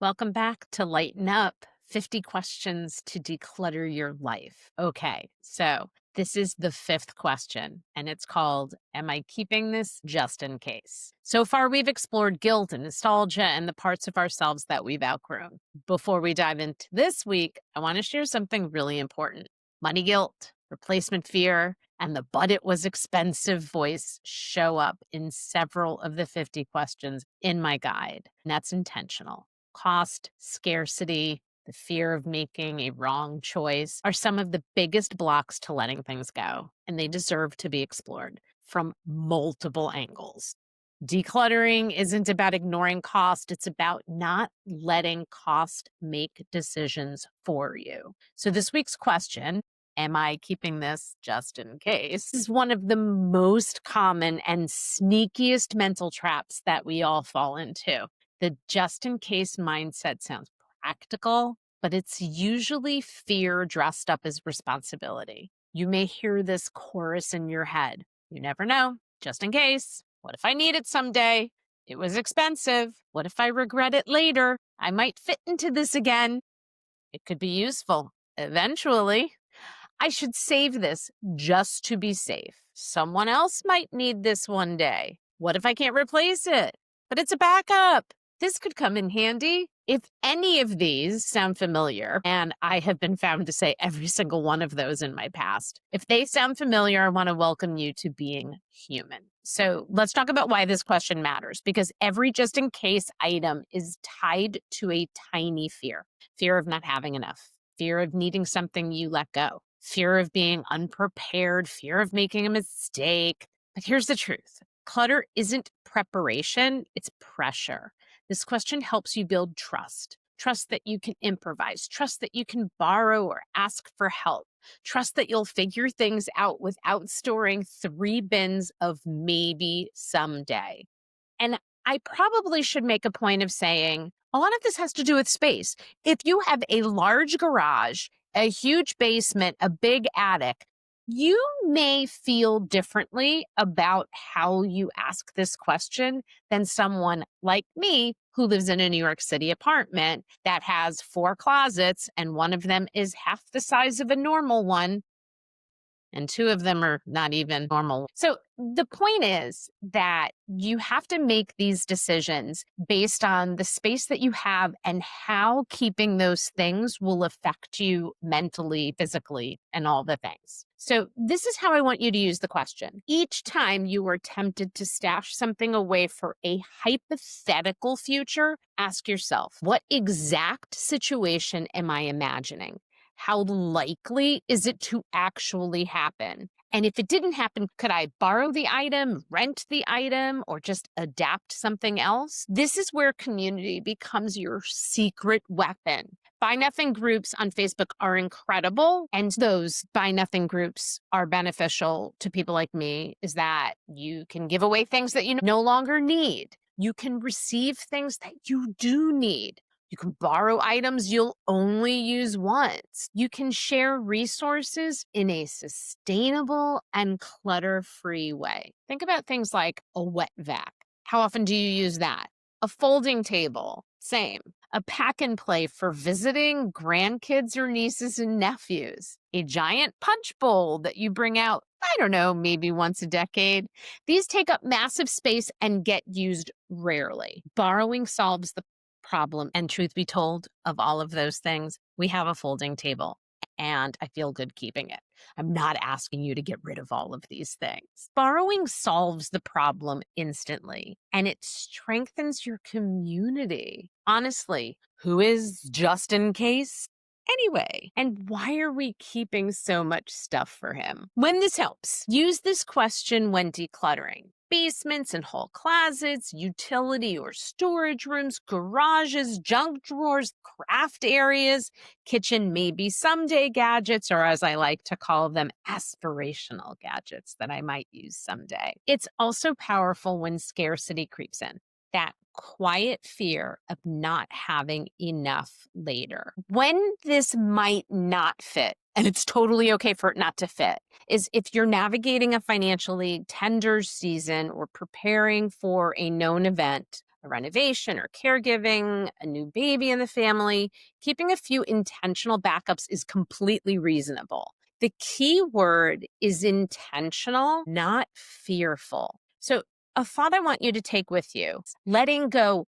Welcome back to Lighten Up 50 Questions to Declutter Your Life. Okay, so this is the fifth question, and it's called Am I Keeping This Just in Case? So far, we've explored guilt and nostalgia and the parts of ourselves that we've outgrown. Before we dive into this week, I want to share something really important. Money guilt, replacement fear, and the but it was expensive voice show up in several of the 50 questions in my guide, and that's intentional. Cost, scarcity, the fear of making a wrong choice are some of the biggest blocks to letting things go, and they deserve to be explored from multiple angles. Decluttering isn't about ignoring cost, it's about not letting cost make decisions for you. So, this week's question, am I keeping this just in case, is one of the most common and sneakiest mental traps that we all fall into. The just in case mindset sounds practical, but it's usually fear dressed up as responsibility. You may hear this chorus in your head. You never know, just in case. What if I need it someday? It was expensive. What if I regret it later? I might fit into this again. It could be useful eventually. I should save this just to be safe. Someone else might need this one day. What if I can't replace it? But it's a backup. This could come in handy. If any of these sound familiar, and I have been found to say every single one of those in my past, if they sound familiar, I want to welcome you to being human. So let's talk about why this question matters, because every just in case item is tied to a tiny fear of not having enough, fear of needing something you let go, fear of being unprepared, fear of making a mistake. But here's the truth. Clutter isn't preparation, it's pressure. This question helps you build trust. Trust that you can improvise, trust that you can borrow or ask for help, trust that you'll figure things out without storing 3 bins of maybe someday. And I probably should make a point of saying a lot of this has to do with space. If you have a large garage, a huge basement, a big attic, you may feel differently about how you ask this question than someone like me who lives in a New York City apartment that has 4 closets and one of them is half the size of a normal one and 2 of them are not even normal. So the point is that you have to make these decisions based on the space that you have and how keeping those things will affect you mentally, physically, and all the things. So this is how I want you to use the question. Each time you are tempted to stash something away for a hypothetical future, ask yourself, what exact situation am I imagining? How likely is it to actually happen? And if it didn't happen, could I borrow the item, rent the item, or just adapt something else? This is where community becomes your secret weapon. Buy Nothing groups on Facebook are incredible. And those Buy Nothing groups are beneficial to people like me, is that you can give away things that you no longer need. You can receive things that you do need. You can borrow items you'll only use once. You can share resources in a sustainable and clutter-free way. Think about things like a wet vac. How often do you use that? A folding table, same. A pack and play for visiting grandkids or nieces and nephews. A giant punch bowl that you bring out, I don't know, maybe once a decade. These take up massive space and get used rarely. Borrowing solves the problem. And truth be told, of all of those things, we have a folding table and I feel good keeping it. I'm not asking you to get rid of all of these things. Borrowing solves the problem instantly and it strengthens your community. Honestly, who is just in case? Anyway, and why are we keeping so much stuff for him? When this helps, use this question when decluttering. Basements and whole closets, utility or storage rooms, garages, junk drawers, craft areas, kitchen maybe someday gadgets, or as I like to call them, aspirational gadgets that I might use someday. It's also powerful when scarcity creeps in. That quiet fear of not having enough later. When this might not fit, and it's totally okay for it not to fit, is if you're navigating a financially tender season or preparing for a known event, a renovation or caregiving, a new baby in the family, keeping a few intentional backups is completely reasonable. The key word is intentional, not fearful. So, a thought I want you to take with you: letting go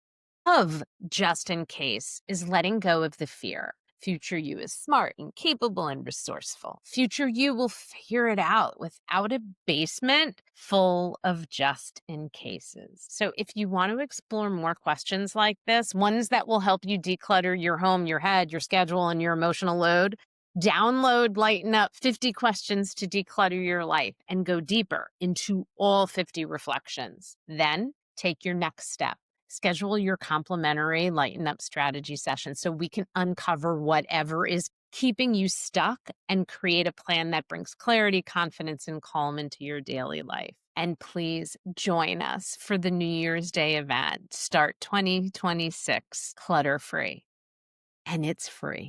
of just in case is letting go of the fear. Future you is smart and capable and resourceful. Future you will figure it out without a basement full of just in cases. So, if you want to explore more questions like this, ones that will help you declutter your home, your head, your schedule, and your emotional load, download Lighten Up 50 Questions to Declutter Your Life and go deeper into all 50 reflections. Then take your next step. Schedule your complimentary Lighten Up strategy session so we can uncover whatever is keeping you stuck and create a plan that brings clarity, confidence, and calm into your daily life. And please join us for the New Year's Day event. Start 2026 clutter free. And it's free.